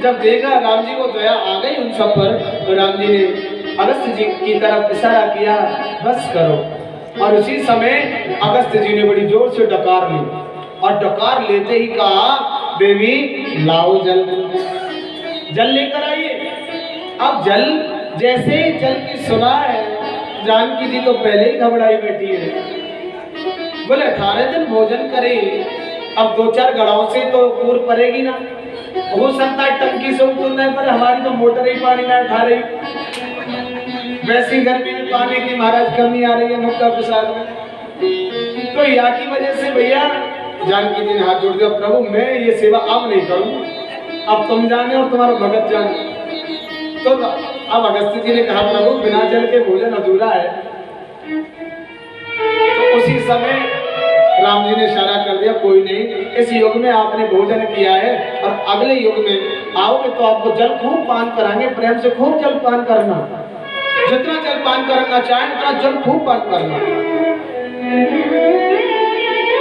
जब देखा राम जी को दया आ गई उन सब पर, तो राम जी ने अगस्त्य जी की तरफ इशारा किया, बस करो। और उसी समय अगस्त्य जी ने बड़ी जोर से डकार ली, और डकार लेते ही कहा, देवी लाओ जल, जल लेकर आइए। अब जल, जैसे ही जल की सुना है, जानकी जी तो पहले ही घबराई बैठी है। बोले 18 दिन भोजन करे, अब 2-4 गड़ाओं से तो पूर पड़ेगी ना, हो सकता है टंकी से ऊपर नहीं पर, हमारी तो मोटर ही पानी ना उठा रही। वैसी गर्मी में पानी की महाराज कमी आ रही है मुक्ता प्रसाद में, तो या की वजह से भैया जानकी जी ने हाथ जोड़ दिया, प्रभु मैं ये सेवा अब नहीं करूं, अब तुम जाने और तुम्हारा भगत जाने। तो अब अगस्त्य जी ने कहा, प्रभु बिना जल के भोजन अधूरा है। तो उसी समय राम जी ने इशारा कर दिया, कोई नहीं, इस युग में आपने भोजन किया है और अगले युग में आओगे तो आपको जल खूब पान कराएंगे, प्रेम से खूब जल पान करना, जितना जल पान करना चाहें उतना जल खूब पान करना।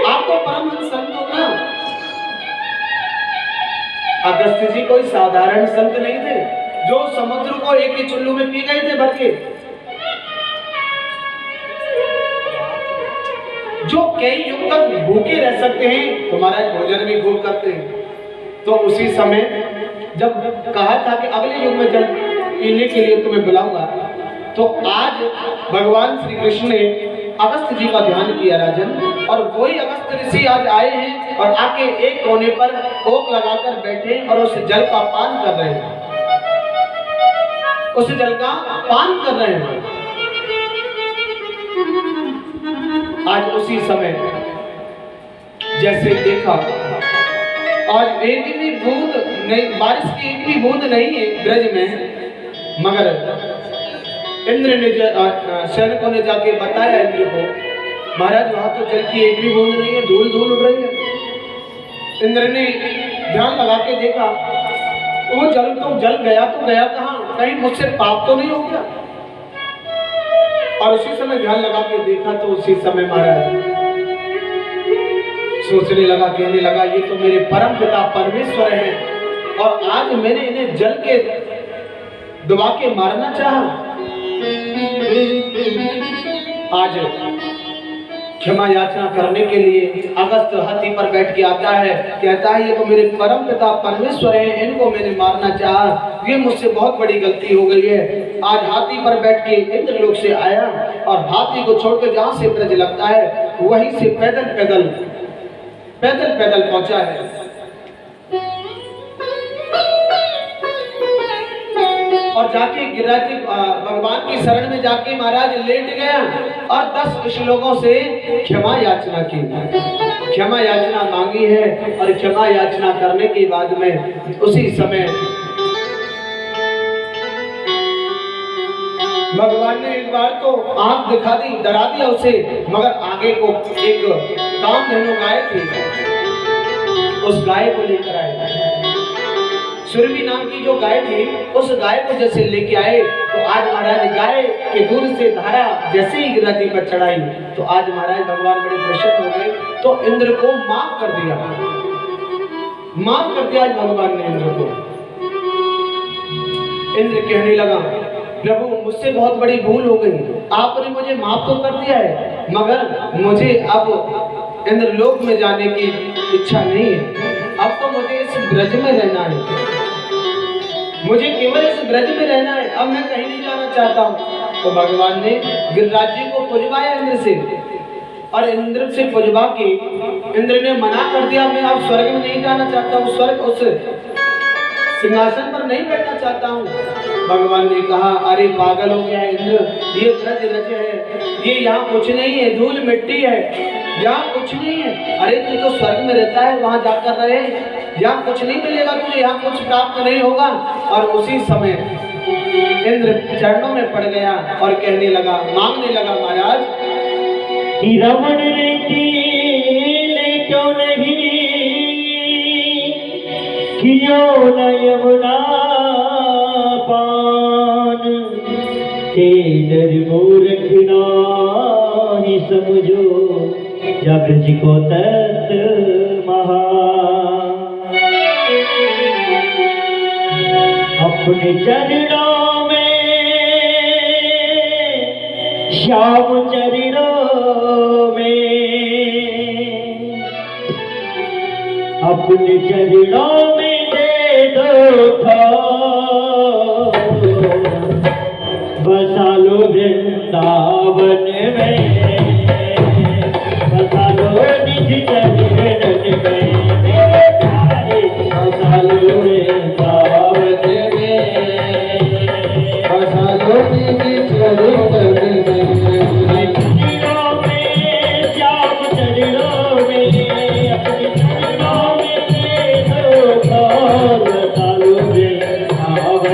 आप तो परमहंस संत हो ना। अगस्त्य जी कोई साधारण संत नहीं थे, जो समुद्र को एक ही चुल्लू में पी गए थे भर के, जो कई युग तक भूखे रह सकते हैं, तो महाराज भोजन भी खूब करते हैं। तो उसी समय जब कहा था कि अगले युग में जल पीने के लिए तुम्हें बुलाऊंगा, तो आज भगवान श्री कृष्ण ने अगस्त्य जी का ध्यान किया राजन, और वही अगस्त्य ऋषि आज आए हैं और आके एक कोने पर ओक लगाकर बैठे और उस जल का पान कर रहे हैं, उस जल का पान कर रहे हैं। आज उसी समय जैसे देखा, आज एक भी बूंद नहीं, बारिश की एक भी बूंद नहीं है ब्रज में, मगर इंद्र ने सैनिकों ने जाके बताया इंद्र को, महाराज वहां तो जल की एक भी बूंद नहीं है, धूल धूल उड़ रही है। इंद्र ने ध्यान लगा के देखा, वो जल तो जल गया तो गया कहाँ, कहीं मुझसे पाप तो नहीं हो गया। और उसी समय ध्यान लगा के देखा, तो उसी समय महाराज सोचने लगा, कहने लगा, ये तो मेरे परम पिता परमेश्वर हैं, और आज मैंने इन्हें जल के दबा के मारना चाहा। आज क्षमा याचना करने के लिए अगस्त्य हाथी पर बैठ के आता है, कहता है ये तो मेरे परम पिता परमेश्वर हैं, इनको मैंने मारना चाहा, ये मुझसे बहुत बड़ी गलती हो गई है। आज हाथी पर बैठ के इंद्रलोक से आया, और हाथी को छोड़कर जहां से ब्रज लगता है वहीं से पैदल पैदल पहुंचा है। और जाके गिरिराज जी भगवान की शरण में जाके महाराज लेट गया, और 10 श्लोकों से क्षमा याचना की, क्षमा याचना मांगी है। और क्षमा याचना करने के बाद में उसी समय भगवान ने एक बार तो आंख दिखा दी, डरा दिया उसे, मगर आगे को एक कामधेनु गाय थी, उस गाय को लेकर आए। सुरभि नाम की जो गाय थी, उस गाय को जैसे लेके आए, तो आज महाराज गाय के दूध से धारा जैसे ही गिरिराज जी पर चढ़ाई, तो आज महाराज भगवान बड़े प्रसन्न हो गए, तो इंद्र को माफ कर दिया, माफ कर दिया आज भगवान ने इंद्र को। इंद्र कहने लगा, प्रभु मुझसे बहुत बड़ी भूल हो गई, आपने मुझे माफ तो कर दिया है, मगर मुझे अब इंद्रलोक में जाने की इच्छा नहीं है, अब तो मुझे इस ब्रज में रहना है, मुझे केवल इस ब्रज में रहना है, अब मैं कहीं नहीं जाना चाहता हूँ। तो भगवान ने गिरिराज जी को पुजवाया इंद्र से, और इंद्र से पुजवा के इंद्र ने मना कर दिया, मैं अब स्वर्ग में नहीं जाना चाहता हूँ, स्वर्ग उस सिंहासन पर नहीं बैठना चाहता हूँ। भगवान ने कहा, अरे पागल हो गया है इंद्र, ये ब्रज रज है, ये यहाँ कुछ नहीं है, धूल मिट्टी है, यहाँ कुछ नहीं है। अरे तू तो स्वर्ग में रहता है, वहां जाकर रहे, यहाँ कुछ नहीं मिलेगा तुझे, यहाँ कुछ प्राप्त नहीं होगा। और उसी समय इंद्र चरणों में पड़ गया और कहने लगा, मांगने लगा, महाराज कि रमण रीति ले क्यों नहीं कियो न यमुना पान, तेदर मूर्ख नाही समझो जब जी को तत् महान। अपने चरणों में श्याम चरणों में अपने चरणों में दे दो बसा लो वृंदावन में बसा लो निज चरण में मेरे प्यारे बसा लो वृंदावन में बसा लो निज चरण में चरणों में श्याम चरणों में अपने चरणों में दे दो बसा लो वृंदावन में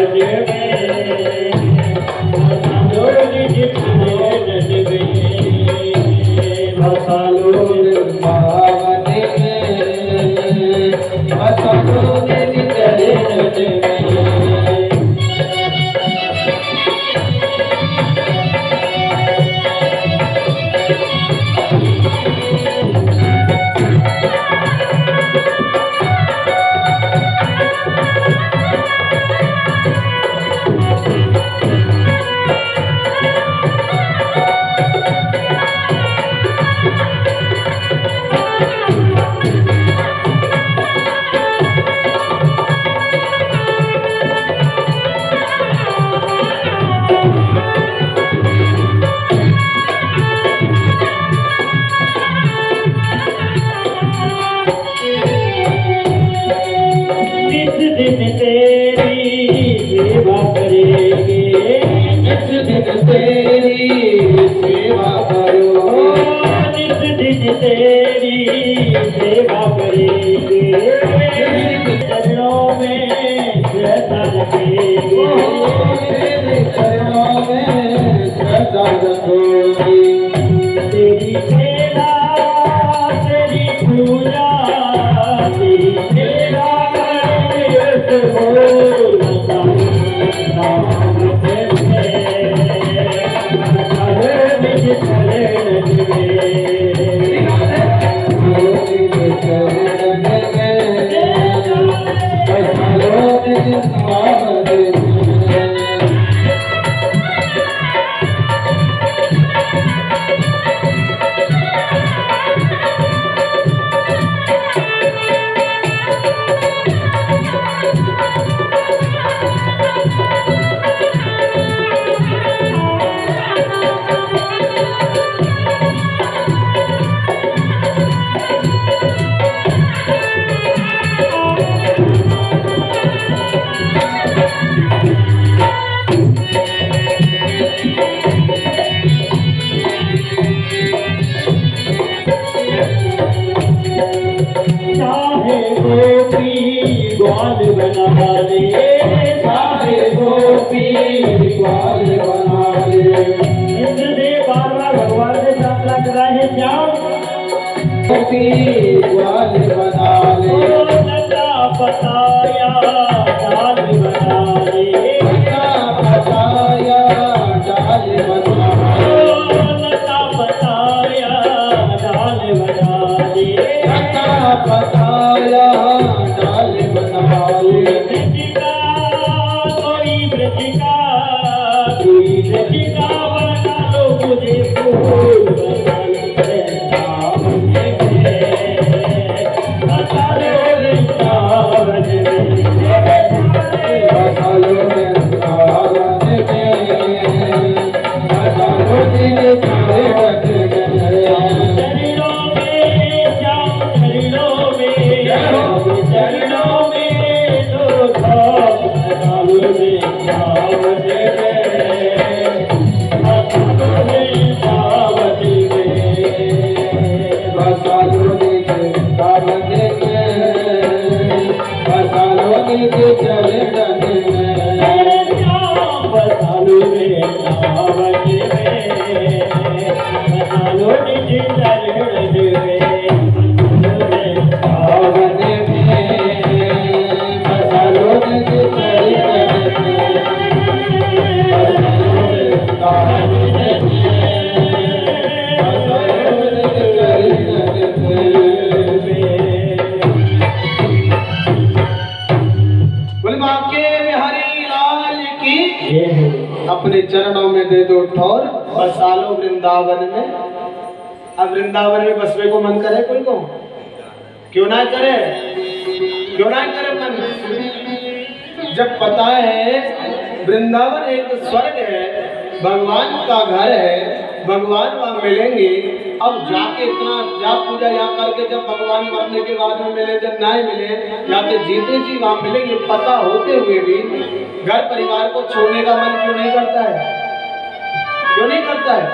अपने चरणों में दे दो ठौर, बसा लो वृंदावन में। अब वृंदावन में बसवे को मन करे कोई को? क्यों ना करे, क्यों ना करे मन? जब पता है वृंदावन एक स्वर्ग है, भगवान का घर है, भगवान वहाँ मिलेंगे। अब जाके इतना जाप पूजा यहाँ करके जब भगवान मरने के बाद में मिले, जब ना मिले, या तो जीते जी वहाँ मिलेंगे, पता होते हुए भी घर परिवार को छोड़ने का मन क्यों नहीं करता है? क्यों नहीं करता है?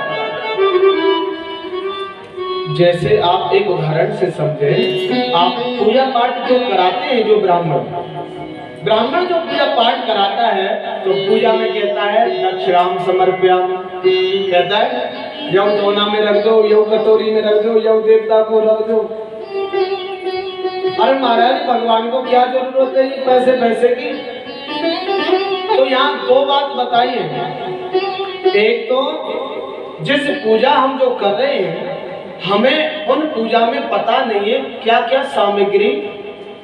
जैसे आप एक उदाहरण से समझे, आप पूजा पाठ जो कराते हैं, जो ब्राह्मण जो पूजा पाठ कराता है, तो पूजा में कहता है दक्षिणाम समर्प्याम, कहता है यौ दोना में रख दो, यौ कटोरी में रख दो, यौ देवता को रख दो। अरे महाराज, भगवान को क्या जरूरत है ये पैसे पैसे की? तो यहाँ दो बात बताई है। एक तो जिस पूजा हम जो कर रहे हैं, हमें उन पूजा में पता नहीं है क्या क्या सामग्री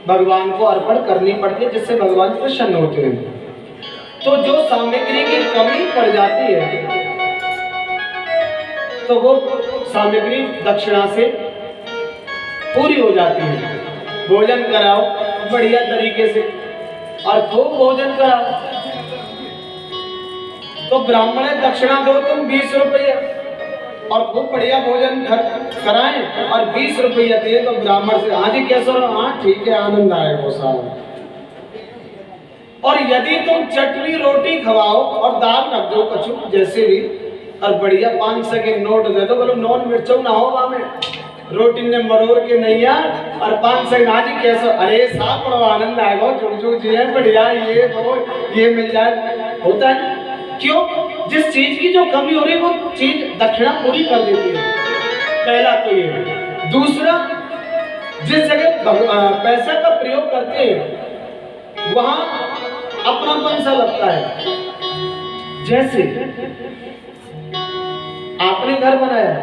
भगवान को अर्पण करनी पड़ती है जिससे भगवान प्रसन्न होते हैं। तो जो सामग्री की कमी पड़ जाती है तो वो सामग्री दक्षिणा से पूरी हो जाती है। भोजन कराओ बढ़िया तरीके से और खूब भोजन कराओ, तो ब्राह्मण है दक्षिणा दो तुम 20 रुपये और खूब बढ़िया भोजन कराएं और 20 रुपया दे तो ब्राह्मण से हाँ जी कैसा रहो, हाँ ठीक है, आनंद आए वो साहब। और यदि तुम चटनी रोटी खवाओ और दाल रख दो कछु जैसे भी, और बढ़िया 500 के नोट दे दो, बोलो नॉन मिर्चो ना हो वहां में, रोटी ने मरोड़ के नहीं और 500 हाँ जी कैसा, अरे साहब बड़ा आनंद आएगा, चुन जी है बढ़िया, ये वो ये मिल जाए। होता है क्यों? जिस चीज की जो कमी हो रही है वो चीज दक्षिणा पूरी कर देती है। पहला तो ये। दूसरा, जिस जगह पैसा का प्रयोग करते हैं वहां अपनापन सा लगता है। जैसे आपने घर बनाया,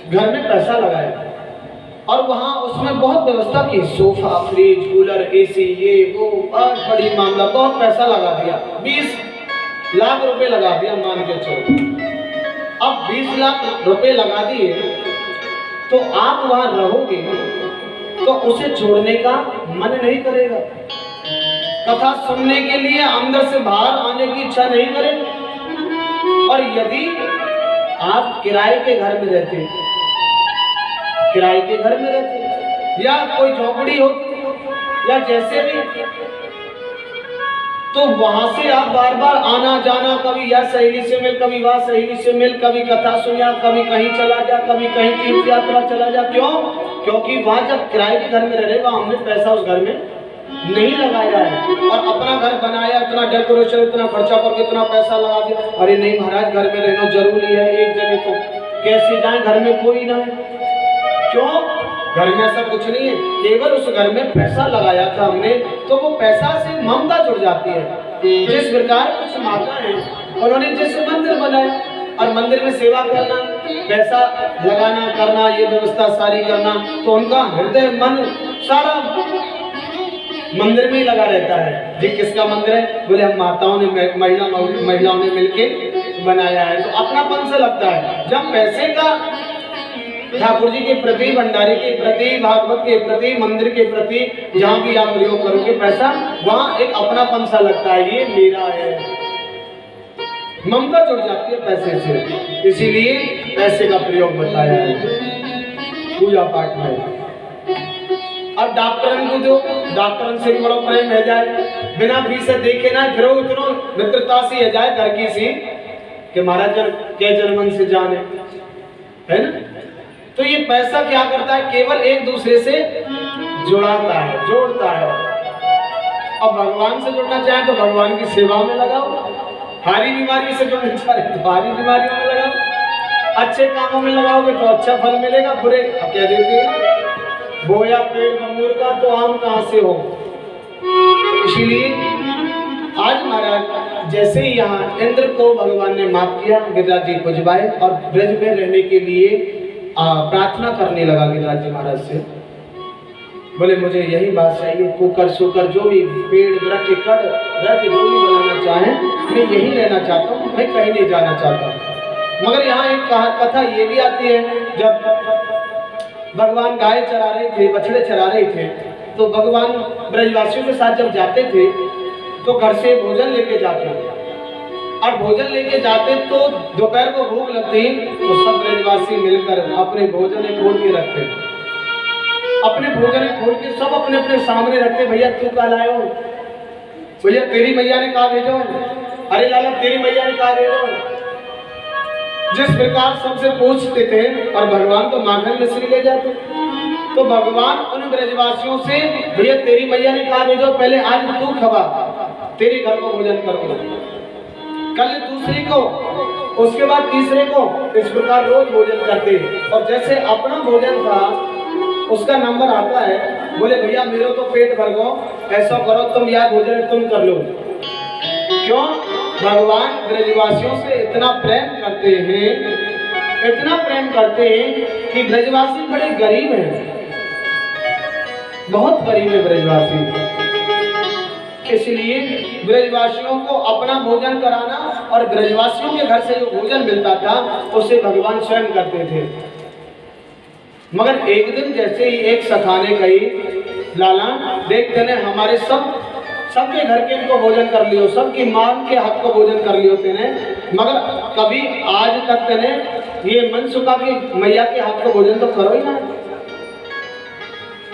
घर में पैसा लगाया और वहां उसमें बहुत व्यवस्था की, सोफा, फ्रिज, कूलर, एसी, ये वो, बहुत बड़ी मामला, बहुत पैसा लगा दिया, 20 लाख रुपए लगा दिया मान के चलो। अब 20 लाख रुपए लगा दिए तो आप वहां रहोगे तो उसे छोड़ने का मन नहीं करेगा, कथा सुनने के लिए अंदर से बाहर आने की इच्छा नहीं करेगा। और यदि आप किराए के घर में रहते, किराए के घर में रहते या कोई झोपड़ी होती या जैसे भी, तो वहां से आप बार बार आना जाना, कभी या सहेली से मिल, कभी वहां सहेली से मिल, कभी कथा सुनिया, कभी कहीं चला जा, कभी कहीं तीर्थ यात्रा चला जा। क्यों? क्योंकि वहां जब किराए के घर में रहे, वहां हमने पैसा उस घर में नहीं लगाया है और अपना घर बनाया, इतना डेकोरेशन, इतना खर्चा करके इतना पैसा लगा दिया। अरे नहीं महाराज, घर में रहना जरूरी है, एक जगह तो कैसे जाए, घर में कोई ना है। क्यों? घर में ऐसा कुछ नहीं है, केवल उस घर में पैसा लगाया था हमने, तो वो पैसा से ममता जुड़ जाती है। जिस प्रकार कुछ माता है, उन्होंने जैसे मंदिर बनाया और मंदिर में सेवा करना, पैसा लगाना, करना, ये व्यवस्था सारी करना, तो उनका हृदय मन सारा मंदिर में ही लगा रहता है। जी किसका मंदिर है? बोले हम माताओं ने, महिलाओं ने मिलके बनाया है, तो अपनापन से लगता है। जब पैसे का ठाकुर जी के प्रति, भंडारी के प्रति, भागवत के प्रति, मंदिर के प्रति जहाँ भी आप प्रयोग करोगे पैसा, वहाँ एक अपनापन सा लगता है, ये मेरा है, ममता जुड़ जाती है पैसे से। इसीलिए पैसे का प्रयोग बताया है पूजा पाठ में। अब डॉक्टरन को जो डॉक्टरन से भी बड़ा प्रेम है जाए, बिना फीस से देखे ना फिर इतना मित्रता सी है जाए घर की सी कि महाराज क्या जर्मन से जाने, है ना। तो ये पैसा क्या करता है? केवल एक दूसरे से जुड़ाता है, जोड़ता है। अब भगवान से जुड़ना चाहे तो भगवान की सेवा में लगाओ, हारी बीमारी से जुड़ना चाहे तो हारी बीमारियों में लगाओ, अच्छे कामों में लगाओगे तो अच्छा फल मिलेगा, बुरे अब क्या देते हैं, बोया पेड़ अंगूर का तो आम कहाँ से हो। इसीलिए आज महाराज जैसे ही यहाँ इंद्र को भगवान ने माफ किया, गिरिराज जी पुजवाए और ब्रज में रहने के लिए प्रार्थना करने लगा गिरिराज जी महाराज से। बोले मुझे यही बात चाहिए, कुकर सुकर जो भी पेड़ वृक्ष कड़ रख जो भी बनाना चाहे मैं यही लेना चाहता हूँ, मैं कहीं नहीं जाना चाहता। मगर यहाँ एक कथा ये भी आती है, जब भगवान गाय चरा रहे थे, बछड़े चरा रहे थे, तो भगवान ब्रजवासियों के साथ जब जाते थे तो घर से भोजन लेके जाते थे, और भोजन लेके जाते तो दोपहर को भूख लगती तो सब ब्रजवासी मिलकर अपने भोजन खोल के रखते, अपने भोजन खोल के सब अपने अपने सामने रखते। भैया तू कल आयो, भैया तेरी मैया ने कहा भेजो, अरे लाला तेरी मैया ने कहा भेजो। जिस प्रकार सबसे पूछते थे, और भगवान तो माखन मिश्री ले जाते, तो भगवान उन ब्रजवासियों से भैया तेरी मैया ने कहा भेजो, पहले आज तू खबा, तेरे घर को भोजन करूंगा, कल दूसरे को, उसके बाद तीसरे को, इस प्रकार रोज भोजन करते। और जैसे अपना भोजन था उसका नंबर आता है, बोले भैया मेरे तो पेट भर गो, ऐसा करो तुम यह भोजन तुम कर लो। क्यों? भगवान ब्रजवासियों से इतना प्रेम करते हैं, इतना प्रेम करते हैं कि ब्रजवासी बड़े गरीब हैं, बहुत गरीब है ब्रजवासी। इसलिए ब्रजवासियों को अपना भोजन कराना और ब्रजवासियों के घर से जो भोजन मिलता था उसे भगवान स्वयं करते थे। मगर एक दिन जैसे ही एक सखा ने कही, लाला देखते ने हमारे सबके घर के इनको भोजन कर लियो, सबकी मां के हाथ को भोजन कर लियो तेने, मगर कभी आज तक तेने ये मनसुखा की मैया के हाथ को भोजन तो करो ही ना,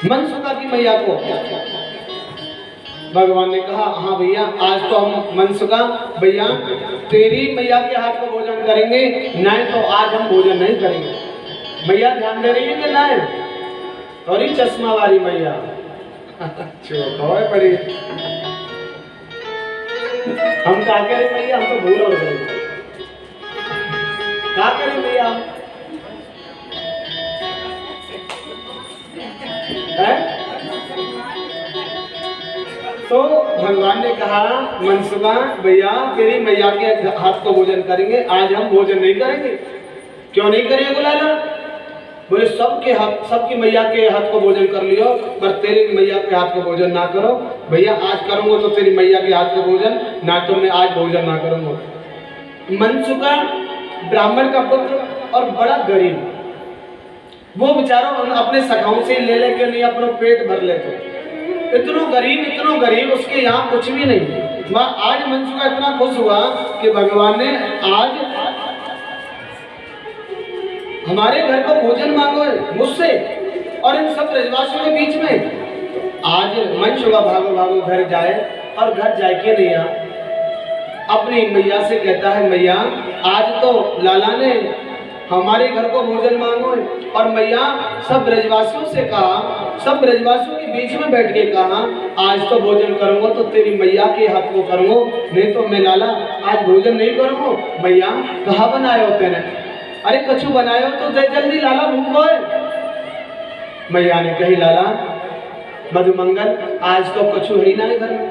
मनसुखा की मैया को। भगवान ने कहा हाँ भैया आज तो हम मनसुखा भैया तेरी मैया के हाथ को भोजन करेंगे, नहीं तो आज हम भोजन नहीं करेंगे। मैया ध्यान दे रही है कि नहीं? और ही चश्मा वाली मैया पड़ी, हम क्या करें भैया, हम तो भूल हो गए, क्या करें भैया तो भगवान ने कहा मनसुखा भैया तेरी मैया के हाथ को भोजन करेंगे, आज हम भोजन नहीं करेंगे। क्यों नहीं करेंगे लाला? बोले सबके हाथ, सबकी मैया के हाथ को भोजन कर लियो, पर तेरी मैया के हाथ को भोजन ना करो। भैया आज करूंगा तो तेरी मैया के हाथ को भोजन, ना तो मैं आज भोजन ना करूंगा। मनसुखा ब्राह्मण का पुत्र और बड़ा गरीब, वो बेचारों अपने सखाओं से ले लेके नहीं अपना पेट भर लेते, इतनो गरीब उसके यहाँ कुछ भी नहीं। आज मनसुखा इतना खुश हुआ कि भगवान ने आज हमारे घर को भोजन मांगो मुझसे और इन सब ब्रजवासियों के बीच में। आज मनसुखा भागो घर जाए, और घर जाए के नहीं अपनी मैया से कहता है मैया आज तो लाला ने हमारे घर को भोजन मांगो, और मैया सब ब्रजवासियों से कहा, सब ब्रजवासियों के बीच में बैठ के कहा आज तो भोजन करूंगा तो तेरी मैया के हाथ को करूंगा, नहीं तो मैं लाला आज भोजन नहीं करूंगा। मैया कहाँ बनाए हो तेने? अरे कछु बनाए हो तो दे जल्दी लाला भूख है। मैया ने कही लाला मधुमंगल आज तो कछु है ही ना घर में,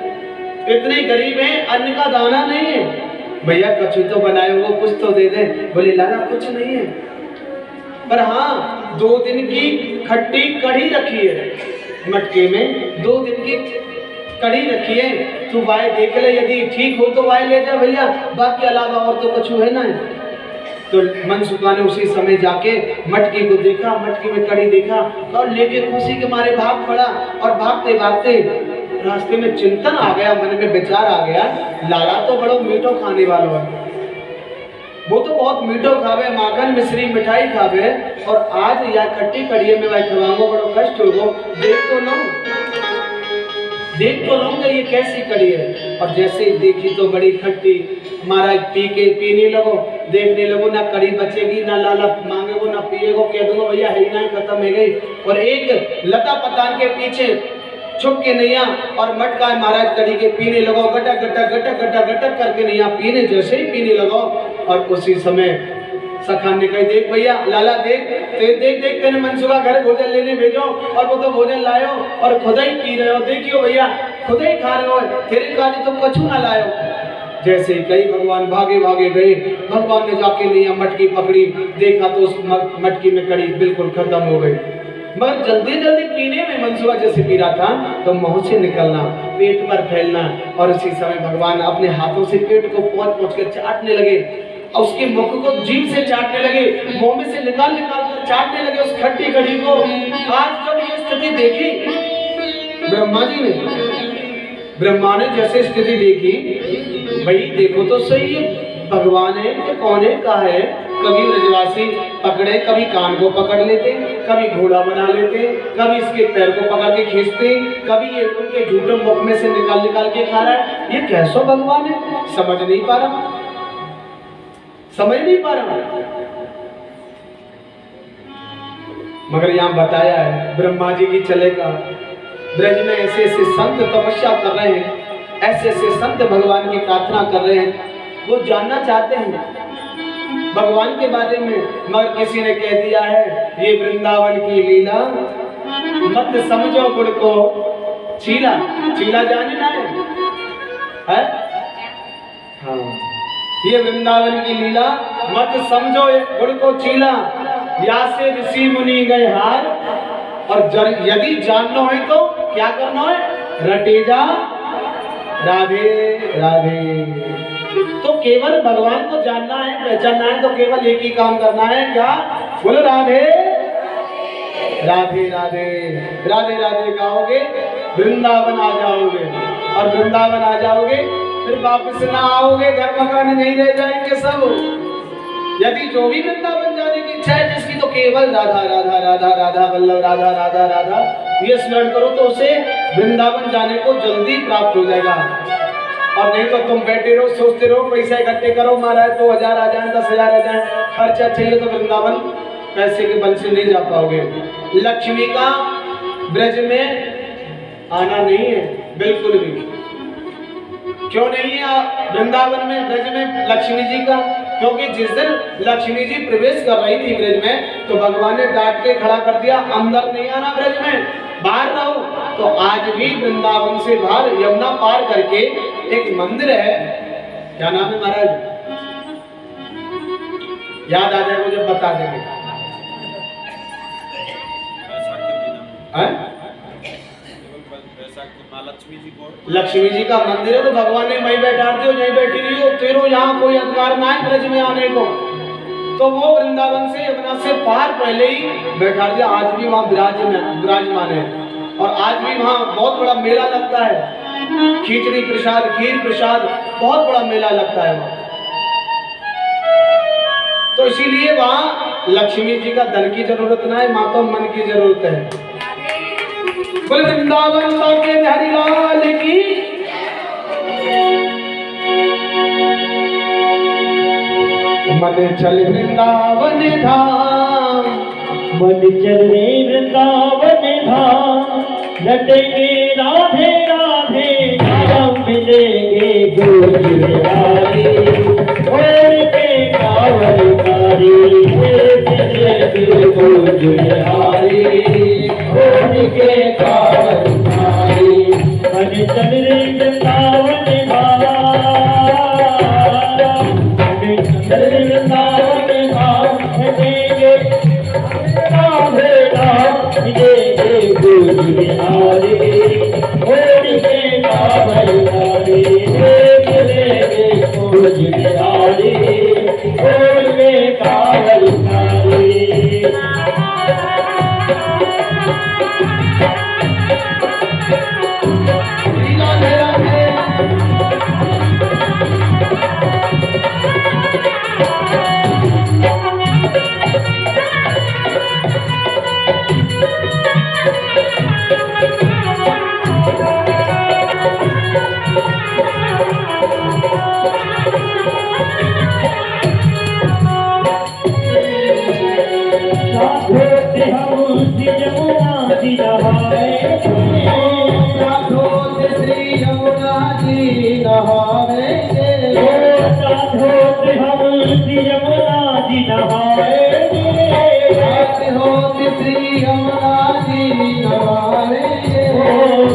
इतने गरीब है अन्न का दाना नहीं है। भैया कछु तो बनाए हो कुछ तो दे दे। बोले लाला कुछ नहीं है, पर हाँ 2 दिन की खट्टी कढ़ी रखी है मटके में, 2 दिन की कढ़ी रखी है, तू वाय देख ले, यदि ठीक हो तो वाय ले जा भैया, बाकी अलावा और तो कुछ है ना। तो मनसुखा ने उसी समय जाके मटकी को देखा, मटकी में कढ़ी देखा और लेके खुशी के मारे भाग पड़ा। और भागते भागते रास्ते में चिंतन आ गया, मन में विचार आ गया, लाला तो बड़ो मीठो खाने वाला है, वो तो बहुत मीठो खावे, माखन मिश्री मिठाई खावे, और आज या खट्टी कढ़ी में भाई खवाऊंगा बड़ो कष्ट होगा। देख तो लूंगा ये कैसी कढ़ी है। और जैसे ही देखी तो बड़ी खट्टी, महाराज पीने लगो, देखने लगो ना कढ़ी बचेगी ना लाला मांगेगो ना पिएगो, कह दूंगा भैया है ना खत्म हो गई। और एक लता पतान के पीछे छुप के नैया और मटका महाराज कढ़ी के पीने लगो, गटक गटक गटक गटक गटक करके नैया पीने, जैसे ही पीने लगो। और उसी समय सखान ने कही देख भैया लाला देख तेने मनसुखा घर भोजन लेने भेजो, और वो तो भोजन लायो और खुद ही पी रहे हो, देखियो भैया खुद ही खा रहे हो, तेरे काजी तो कछु ना लायो। जैसे ही कई भगवान भागे भागे गए, भगवान ने जाके नैया मटकी पकड़ी, देखा तो उस मटकी में कढ़ी बिल्कुल खत्म हो गई। मगर जल्दी जल्दी पीने में मनसुआ जैसे पी रहा था तो मुंह से निकलना, पेट पर फैलना, और उसी समय भगवान अपने हाथों से पेट को पहुंच पहुंच कर चाटने लगे और उसके मुख को जीभ से चाटने लगे, मुंह में से निकाल निकाल कर चाटने लगे उस खट्टी कड़ी को। आज जब ये स्थिति देखी ब्रह्मा जी ने, ब्रह्मा ने जैसे स्थिति देखी, भाई देखो तो सही है भगवान है कि कौन है, कहा है। कभी ब्रजवासी पकड़े, कभी कान को पकड़ लेते, कभी घोड़ा बना लेते, कभी इसके पैर को पकड़ के खींचते, कभी ये उनके झूठे मुख में से निकाल निकाल के खा रहा है। ये कैसा भगवान है, समझ नहीं पा रहा, समझ नहीं पा रहा। मगर यहाँ बताया है ब्रह्मा जी की चलेगा, ब्रज में ऐसे ऐसे संत तपस्या कर रहे हैं, ऐसे ऐसे संत भगवान की प्रार्थना कर रहे हैं, वो जानना चाहते हैं भगवान के बारे में। मगर किसी ने कह दिया है ये वृंदावन की लीला, मत समझो गुड़ को चीला। चीला जाने ना है? हाँ, ये वृंदावन की लीला मत समझो गुड़ को चीला, या से ऋषि मुनि गए हार। और यदि जानना है तो क्या करना है, रटे जा राधे राधे। तो केवल भगवान को जानना है, पहचानना है तो केवल एक ही काम करना है, क्या? बोलो राधे राधे राधे राधे राधे गाओगे, वृंदावन आ जाओगे, और वृंदावन आ जाओगे फिर वापस ना आओगे, घर मकान नहीं रह जाएंगे सब। यदि जो भी वृंदावन जाने की इच्छा है जिसकी, तो केवल राधा राधा राधा राधा वल्लभ राधा राधा राधा ये स्मरण करो तो उसे वृंदावन जाने को जल्दी प्राप्त हो जाएगा। और नहीं तो तुम बैठे रहो, सोचते रहो, पैसा इकट्ठे करो, महाराज 2000 आ जाए, 10,000 आ जाए, खर्चा चाहिए, तो वृंदावन पैसे के बल से नहीं जा पाओगे। लक्ष्मी का ब्रज में आना नहीं है बिल्कुल भी। क्यों नहीं है वृंदावन में, ब्रज में लक्ष्मी जी का? क्योंकि जिस दिन लक्ष्मी जी प्रवेश कर रही थी ब्रज में तो भगवान ने डांट के खड़ा कर दिया, अंदर नहीं आना ब्रज में, बाहर रहो। तो आज भी वृंदावन से बाहर यमुना पार करके एक मंदिर है, क्या नाम है महाराज? याद आ जाए मुझे बता देंगे। लक्ष्मी जी का मंदिर है, तो भगवान ने वहीं बैठा दियो, यहीं बैठी रही हो, तेरो यहाँ कोई अधिकार ना है ब्रज में आने को। तो वो वृंदावन से यमुना से पार पहले ही बैठा दिया, आज भी वहाँ विराजमान है। और आज भी वहाँ बहुत बड़ा मेला लगता है, खिचड़ी प्रसाद, खीर प्रसाद, बहुत बड़ा मेला लगता है वहाँ। तो इसीलिए वहाँ लक्ष्मी जी का धन की जरूरत ना है, माता मन की जरूरत है। बोले वृंदावन के हरि लाल की। मन चल वृंदावन धाम, मन चल वृंदावन धाम, लटेंगे राधे राधे नाम, मिलेंगे गोविंदारी, और के कावलकारी, मिलेंगे गोविंदारी, और के कावलकारी। मन चल वृंदावन धाम, मन चल वृंदावन धाम, लटेंगे राधे राम, मिलेंगे गोविंदारी, और के कावलकारी, मिलेंगे गोविंदारी, और के कावलकारी।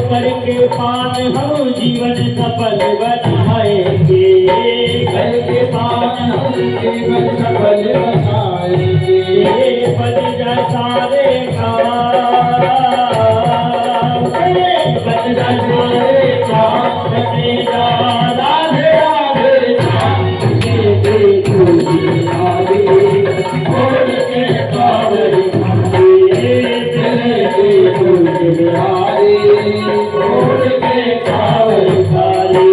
करके पान हम जीवन सफल बनाएंगे, करके पान हम जीवन सफल बनाएंगे। बन जाए सारे काम, बन जाए सारे काम, रटे जा राधे राधे श्याम, दे तुझे आगे छोड़ के कांवर खाली, दे तुझे आगे छोड़ के कांवर खाली।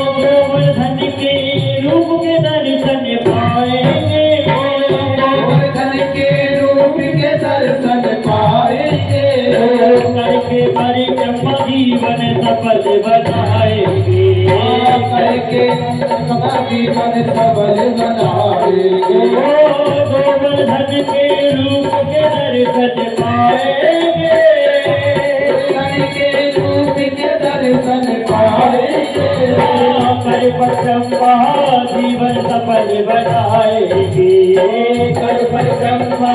गोवर्धन के रूप के दर्शन पाएंगे, गोवर्धन के रूप के दर्शन पाएंगे, करके परिक्रमा जीवन सफल बनाएंगे, करके जीवन सफल बनाएंगे। गोवर्धन के रूप के दर्शन पाएंगे, के रूप के दर्शन पाएंगे, परिक्रमा जीवन सफल बनाएंगे, परिक्रमा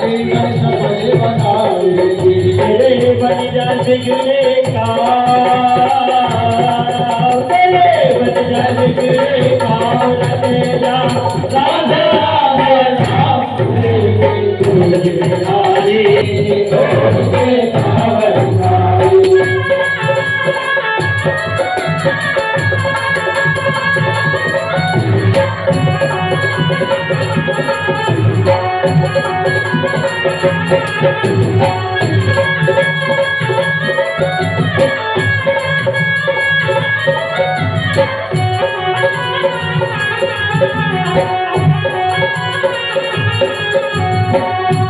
जीवन सफल बनाएंगे। बन जा बिगड़े काम, बन जा बिगड़े काम, रटे जा राधे राधे श्याम, तुझे नारी छोड़ के कांवर खाली।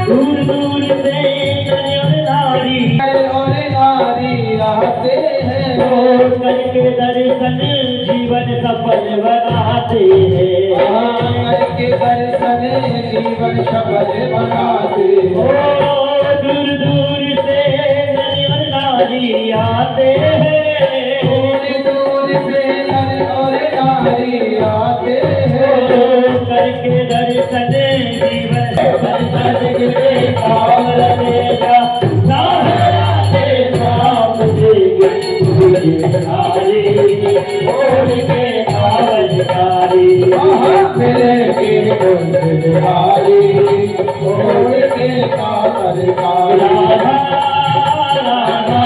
दूर दूर से नारी और नारी आते हैं, करके दर्शन जीवन सफल बनाते हैं, करके दर्शन जीवन सफल बनाते हैं। दूर दूर से नारी आते हैं, दूर दूर से नर और नारी आते हैं, करके दर्शन जीवन सफल बनाते कांवर ले जा राधे राधे श्याम, तुझे नारी छोड़ के कांवर खाली। मिले के बिहारी छोड़ के कांवर खाली। राधा राधा राधा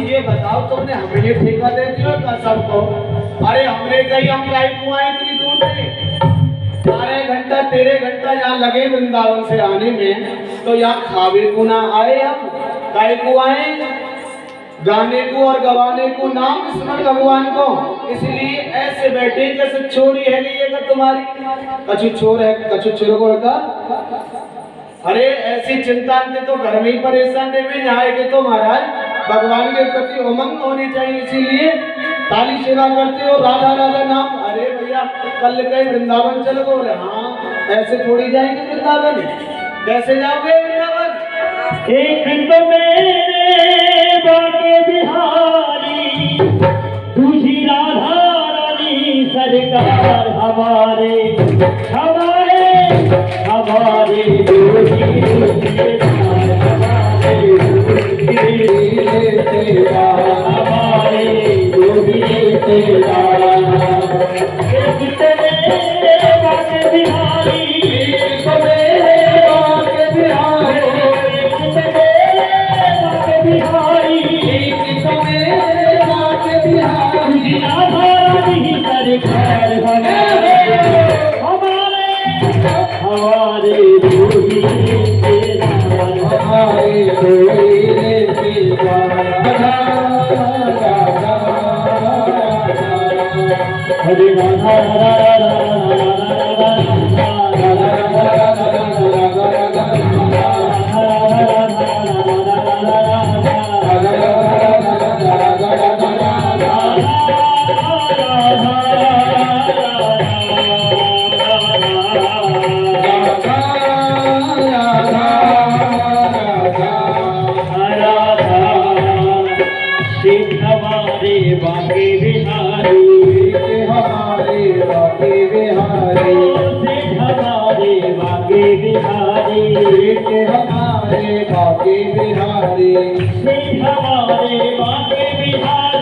ये बताओ तुमने हमें ये ठेका दे दिया का सबको? अरे हमने कही हम लाइफ कुआं इतनी दूर से 12 घंटा 13 घंटा यहाँ लगे वृंदावन से आने में, तो यहाँ खावे को ना आए हम काय को आए? गाने को और गवाने को, नाम स्मरण भगवान को। इसलिए ऐसे बैठे जैसे चोरी है ये का तुम्हारी कछु चोर है कछु चोर का। अरे ऐसी चिंता तो घर में ही परेशान रहे यहाँ के तो महाराज भगवान के प्रति उमंग होनी चाहिए। इसीलिए ताली सेवा करते हो राधा राधा नाम। अरे भैया कल कहीं वृंदावन चल गो? हाँ ऐसे थोड़ी जाएंगे वृंदावन, कैसे जाओगे वृंदावन? एक तो मेरे बाके बिहारी, दूसरी राधा रानी सरकार हमारे हमारे हमारे हमारे कोई रे पीवा राधा राधा हरे राधा हमारे बाके बिहारी हमारे बाके बिहारी हमारे बाके बिहारी हमारे बाके बिहारी हमारे बाके बिहारी